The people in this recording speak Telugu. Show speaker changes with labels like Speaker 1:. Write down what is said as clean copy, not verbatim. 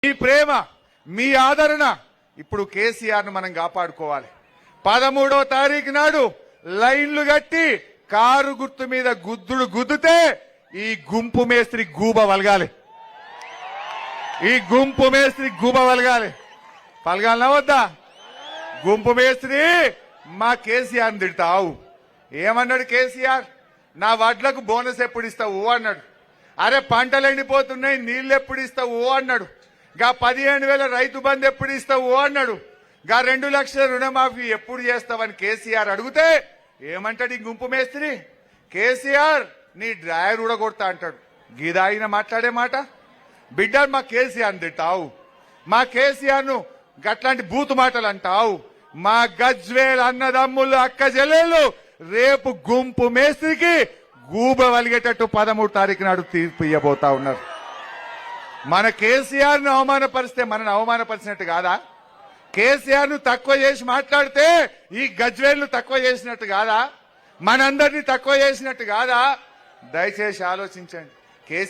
Speaker 1: మీ ప్రేమ, మీ ఆదరణ ఇప్పుడు కేసీఆర్ ను మనం కాపాడుకోవాలి. 13వ తారీఖు నాడు లైన్లు కట్టి కారు గుర్తు మీద గుద్దితే ఈ గుంపు మేస్త్రి గూబ వలగాలి. ఈ గుంపు మేస్త్రి గూబ వలగాలి. పలగాలనా వద్దా? గుంపు మేస్త్రి మా కేసీఆర్ తిడతావు. ఏమన్నాడు కేసీఆర్? నా వడ్లకు బోనస్ ఎప్పుడు ఇస్తావు అన్నాడు. అరే పంటలు ఎండిపోతున్నాయి, నీళ్లు ఎప్పుడు ఇస్తావు అన్నాడు. గా 15,000 రైతు బంధు ఎప్పుడు ఇస్తావు అన్నాడు. గా 2 లక్షల రుణమాఫీ ఎప్పుడు చేస్తావని కేసీఆర్ అడిగితే ఏమంటాడు ఈ గుంపు మేస్త్రి? కేసీఆర్ నీ డ్రైవర్ కూడా కొడతా అంటాడు. గీదాయిన మాట్లాడే మాట. బిడ్డ మా కేసీఆర్ తింటావు, మా కేసీఆర్ ను గట్లాంటి బూతు మాటలు అంటావు. మా గజ్వేల్ అన్నదమ్ములు అక్క చెల్లెళ్ళు రేపు గుంపు మేస్త్రికి గూబ వలిగేటట్టు 13వ తారీఖు నాడు తీర్పు ఇవ్వబోతా ఉన్నారు. మన కేసీఆర్ ను అవమానపరిస్తే మనను అవమానపరిచినట్టు కాదా? కేసీఆర్ ను తక్కువ చేసి మాట్లాడితే ఈ గజ్వేల్ ను తక్కువ చేసినట్టు కాదా? మనందరినీ తక్కువ చేసినట్టు కాదా? దయచేసి ఆలోచించండి.